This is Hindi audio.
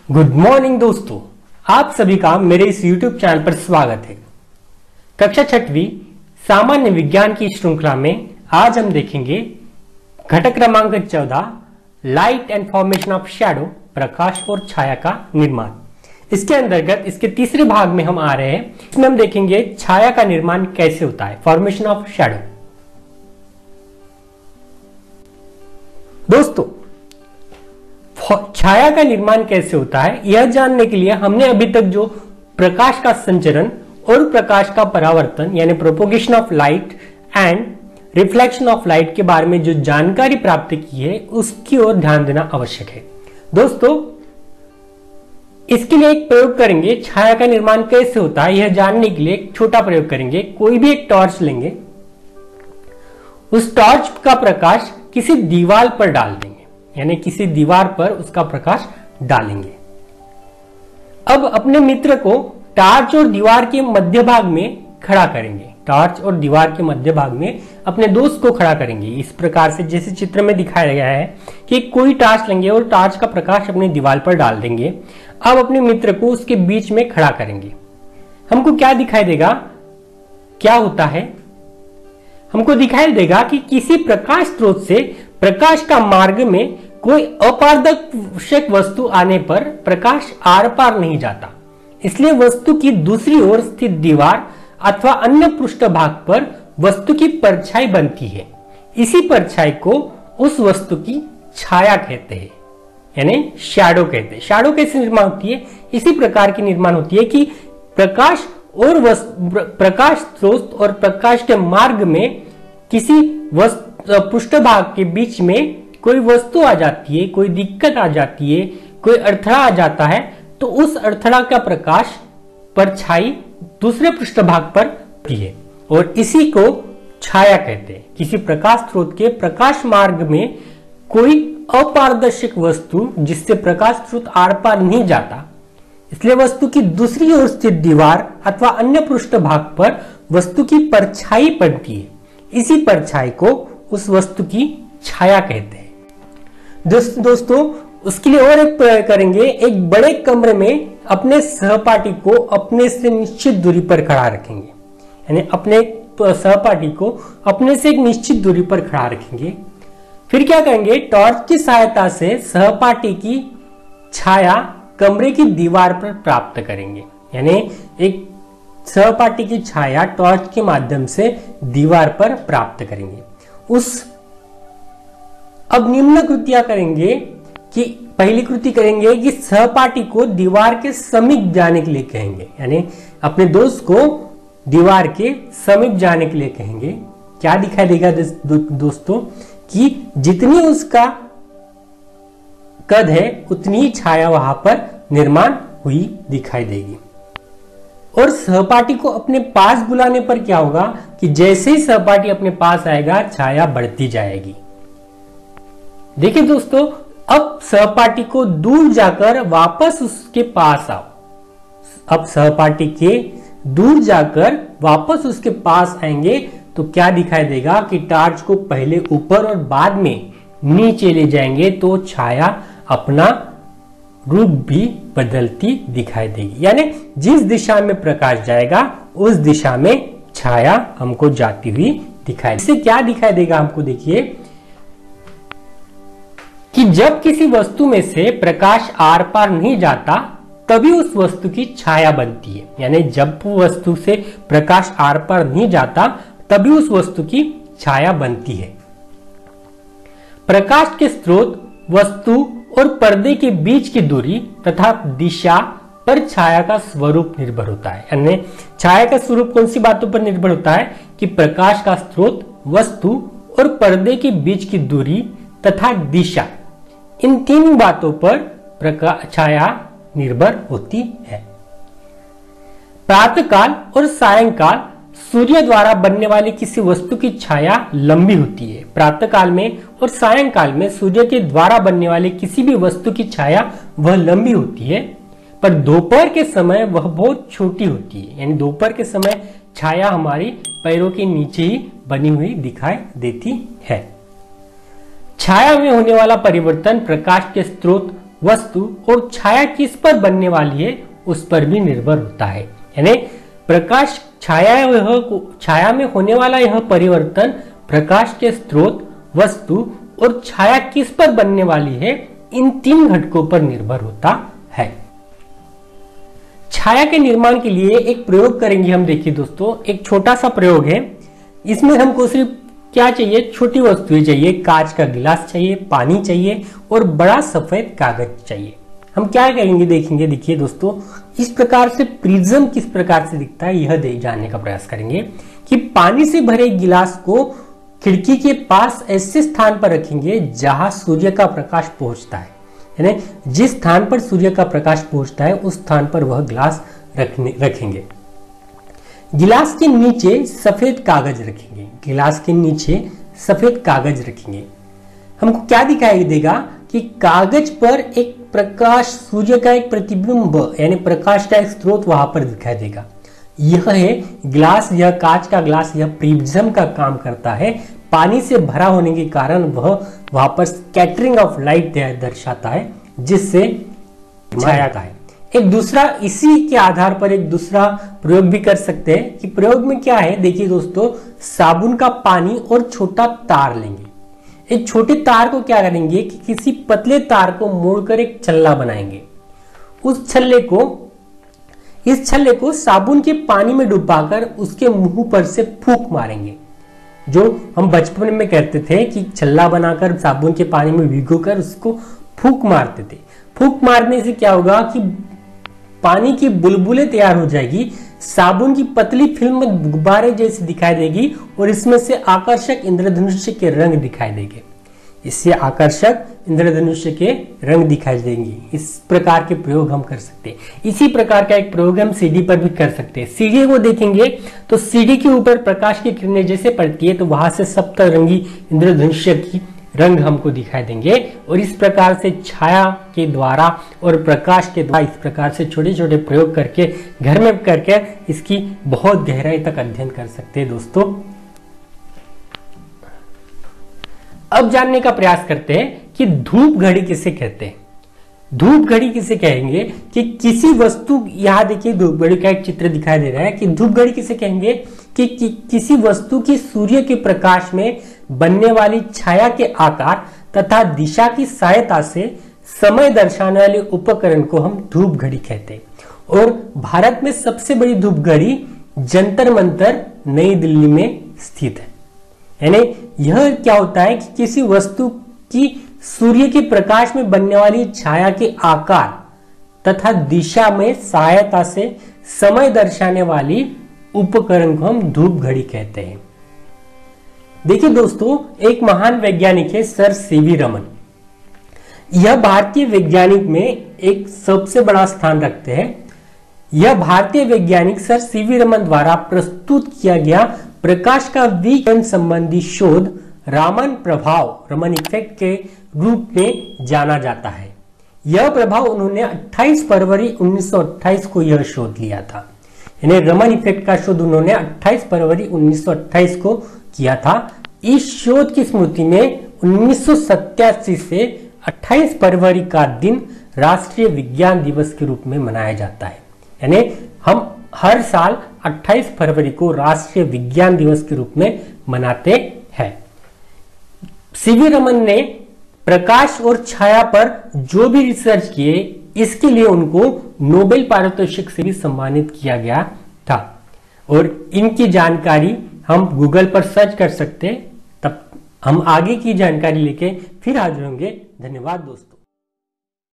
गुड मॉर्निंग दोस्तों, आप सभी का मेरे इस YouTube चैनल पर स्वागत है। कक्षा 6वीं सामान्य विज्ञान की श्रृंखला में आज हम देखेंगे घटक क्रमांक 14 light and formation of shadow, प्रकाश और छाया का निर्माण। इसके अंतर्गत इसके तीसरे भाग में हम आ रहे हैं। इसमें हम देखेंगे छाया का निर्माण कैसे होता है, फॉर्मेशन ऑफ शैडो। दोस्तों, छाया का निर्माण कैसे होता है यह जानने के लिए हमने अभी तक जो प्रकाश का संचरण और प्रकाश का परावर्तन यानी propagation of light and reflection of light के बारे में जो जानकारी प्राप्त की है उसकी ओर ध्यान देना आवश्यक है। दोस्तों, इसके लिए एक प्रयोग करेंगे। छाया का निर्माण कैसे होता है यह जानने के लिए एक छोटा प्रयोग करेंगे। कोई भी एक टॉर्च लेंगे, उस टॉर्च का प्रकाश किसी दीवार पर डाल देंगे, यानी किसी दीवार पर उसका प्रकाश डालेंगे। अब अपने मित्र को टॉर्च और दीवार के मध्य भाग में खड़ा करेंगे। टॉर्च और दीवार के मध्य भाग में अपने दोस्त को खड़ा करेंगे इस प्रकार से, जैसे चित्र में दिखाया गया है कि कोई टॉर्च लेंगे और टॉर्च का प्रकाश अपनी दीवार पर डाल देंगे। अब अपने मित्र को उसके बीच में खड़ा करेंगे। हमको क्या दिखाई देगा, क्या होता है? हमको दिखाई देगा कि किसी प्रकाश स्रोत से प्रकाश का मार्ग में कोई अपारदर्शक वस्तु आने पर प्रकाश आर पार नहीं जाता, इसलिए वस्तु की दूसरी ओर स्थित दीवार अथवा अन्य पृष्ठभाग पर वस्तु की परछाई बनती है। इसी परछाई को उस वस्तु की छाया कहते हैं, यानी शैडो कहते हैं। शैडो कैसे निर्माण होती है? इसी प्रकार की निर्माण होती है कि प्रकाश और प्रकाश स्रोत और प्रकाश के मार्ग में किसी पृष्ठभाग के बीच में कोई वस्तु आ जाती है, कोई दिक्कत आ जाती है, कोई अड़थड़ा आ जाता है, तो उस अड़थड़ा का प्रकाश परछाई दूसरे पृष्ठभाग पर पड़ती है और इसी को छाया कहते हैं। किसी प्रकाश स्रोत के प्रकाश मार्ग में कोई अपारदर्शक वस्तु जिससे प्रकाश स्रोत आर पार नहीं जाता, इसलिए वस्तु की दूसरी ओर स्थित दीवार अथवा अन्य पृष्ठभाग पर वस्तु की परछाई पड़ती है। इसी परछाई को उस वस्तु की छाया कहते हैं। दोस्तों, उसके लिए और एक प्रयोग करेंगे। एक बड़े कमरे में अपने सहपाठी को अपने से निश्चित दूरी पर खड़ा रखेंगे, यानी अपने सहपाठी को अपने से एक निश्चित दूरी पर खड़ा रखेंगे। फिर क्या करेंगे, टॉर्च की सहायता से सहपाठी की छाया कमरे की दीवार पर प्राप्त करेंगे, यानी एक सहपाठी की छाया टॉर्च के माध्यम से दीवार पर प्राप्त करेंगे। अब निम्न कृतियां करेंगे कि पहली कृति करेंगे कि सहपाठी को दीवार के समीप जाने के लिए कहेंगे, यानी अपने दोस्त को दीवार के समीप जाने के लिए कहेंगे। क्या दिखाई देगा दोस्तों कि जितनी उसका कद है उतनी ही छाया वहां पर निर्माण हुई दिखाई देगी। और सहपाठी को अपने पास बुलाने पर क्या होगा कि जैसे ही सहपाठी अपने पास आएगा छाया बढ़ती जाएगी। देखिए दोस्तों, अब सहपाठी को दूर जाकर वापस उसके पास आओ। अब सहपाठी के दूर जाकर वापस उसके पास आएंगे तो क्या दिखाई देगा कि टॉर्च को पहले ऊपर और बाद में नीचे ले जाएंगे तो छाया अपना रूप भी बदलती दिखाई देगी, यानी जिस दिशा में प्रकाश जाएगा उस दिशा में छाया हमको जाती हुई दिखाई। इससे क्या दिखाई देगा हमको, देखिए कि जब किसी वस्तु में से प्रकाश आर पार नहीं जाता तभी उस वस्तु की छाया बनती है, यानी जब वस्तु से प्रकाश आर पार नहीं जाता तभी उस वस्तु की छाया बनती है। प्रकाश के स्रोत, वस्तु और पर्दे के बीच की दूरी तथा दिशा पर छाया का स्वरूप निर्भर होता है, यानी छाया का स्वरूप कौन सी बातों पर निर्भर होता है कि प्रकाश का स्रोत, वस्तु और पर्दे के बीच की दूरी तथा दिशा, इन तीन बातों पर छाया निर्भर होती है। प्रातःकाल और सायंकाल सूर्य द्वारा बनने वाली किसी वस्तु की छाया लंबी होती है। प्रातःकाल में और सायंकाल में सूर्य के द्वारा बनने वाली किसी भी वस्तु की छाया वह लंबी होती है, पर दोपहर के समय वह बहुत छोटी होती है, यानी दोपहर के समय छाया हमारी पैरों के नीचे ही बनी हुई दिखाई देती है। छाया में होने वाला परिवर्तन प्रकाश के स्रोत, वस्तु और छाया किस पर बनने वाली है उस पर भी निर्भर होता है। यानी प्रकाश छाया में होने वाला यह परिवर्तन प्रकाश के स्रोत, वस्तु और छाया किस पर बनने वाली है, इन 3 घटकों पर निर्भर होता है। छाया के निर्माण के लिए एक प्रयोग करेंगे हम। देखिए दोस्तों, एक छोटा सा प्रयोग है। इसमें हमको सिर्फ क्या चाहिए, छोटी वस्तुएं चाहिए, कांच का गिलास चाहिए, पानी चाहिए और बड़ा सफेद कागज चाहिए। हम क्या करेंगे देखेंगे। देखिए दोस्तों, इस प्रकार से प्रिज्म किस प्रकार से दिखता है यह जानने का प्रयास करेंगे कि पानी से भरे गिलास को खिड़की के पास ऐसे स्थान पर रखेंगे जहां सूर्य का प्रकाश पहुंचता है। यानी जिस स्थान पर सूर्य का प्रकाश पहुंचता है उस स्थान पर वह गिलास रखेंगे। गिलास के नीचे सफेद कागज रखेंगे। गिलास के नीचे सफेद कागज रखेंगे। हमको क्या दिखाई देगा कि कागज पर एक प्रकाश, सूर्य का एक प्रतिबिंब यानी प्रकाश का एक स्रोत वहां पर दिखाई देगा। यह है ग्लास, यह कांच का ग्लास, यह प्रिज्म का काम करता है। पानी से भरा होने के कारण वह वहां पर स्कैटरिंग ऑफ लाइट दर्शाता है, जिससे छाया का है। एक दूसरा, इसी के आधार पर एक दूसरा प्रयोग भी कर सकते हैं कि प्रयोग में क्या है। देखिए दोस्तों, साबुन का पानी और छोटा तार लेंगे। एक छोटे तार को क्या करेंगे कि किसी पतले तार को मोड़कर एक छल्ला बनाएंगे। इस छल्ले को साबुन के पानी में डुबाकर उसके मुंह पर से फूंक मारेंगे। जो हम बचपन में करते थे कि छल्ला बनाकर साबुन के पानी में भिगोकर उसको फूंक मारते थे। फूंक मारने से क्या होगा कि पानी की बुलबुलें तैयार हो जाएगी, साबुन की पतली फिल्म गुब्बारे जैसी दिखाई देगी और इसमें से आकर्षक इंद्रधनुष के रंग दिखाई देंगे। इससे आकर्षक इंद्रधनुष के रंग दिखाई देंगे। इस प्रकार के प्रयोग हम कर सकते हैं। इसी प्रकार का एक प्रयोग हम सीढ़ी पर भी कर सकते हैं। सीढ़ी को देखेंगे तो सीढ़ी के ऊपर प्रकाश की किरणें जैसे पड़ती है तो वहां से सप्तरंगी इंद्रधनुष की रंग हमको दिखाई देंगे। और इस प्रकार से छाया के द्वारा और प्रकाश के द्वारा इस प्रकार से छोटे छोटे प्रयोग करके घर में करके इसकी बहुत गहराई तक अध्ययन कर सकते हैं। दोस्तों, अब जानने का प्रयास करते हैं कि धूप घड़ी किसे कहते हैं। धूप घड़ी किसे कहेंगे कि किसी वस्तु, यहां देखिए धूप घड़ी का एक चित्र दिखाई दे रहा है कि धूप घड़ी किसे कहेंगे कि किसी वस्तु की सूर्य के प्रकाश में बनने वाली छाया के आकार तथा दिशा की सहायता से समय दर्शाने वाले उपकरण को हम धूप घड़ी कहते हैं। और भारत में सबसे बड़ी धूप घड़ी जंतर मंतर नई दिल्ली में स्थित है। यानी यह क्या होता है कि किसी वस्तु की सूर्य के प्रकाश में बनने वाली छाया के आकार तथा दिशा में सहायता से समय दर्शाने वाली उपकरण को हम धूप घड़ी कहते हैं। देखिए दोस्तों, एक महान वैज्ञानिक है सर सीवी रमन। यह भारतीय वैज्ञानिक में एक सबसे बड़ा स्थान रखते हैं। यह भारतीय वैज्ञानिक सर सीवी रमन द्वारा प्रस्तुत किया गया प्रकाश का विकिरण संबंधी शोध रामन प्रभाव, रमन इफेक्ट के रूप में जाना जाता है। यह प्रभाव उन्होंने 28 फरवरी 1928 को यह शोध लिया था। यानी रमन इफेक्ट का शोध उन्होंने 28 फरवरी 1928 को किया था। इस शोध की स्मृति में 1987 से 28 फरवरी का दिन राष्ट्रीय विज्ञान दिवस के रूप में मनाया जाता है। यानी हम हर साल 28 फरवरी को राष्ट्रीय विज्ञान दिवस के रूप में मनाते हैं। सीवी रमन ने प्रकाश और छाया पर जो भी रिसर्च किए, इसके लिए उनको नोबेल पारितोषिक से भी सम्मानित किया गया था। और इनकी जानकारी हम गूगल पर सर्च कर सकते हैं। तब हम आगे की जानकारी लेके फिर हाजिर होंगे। धन्यवाद दोस्तों।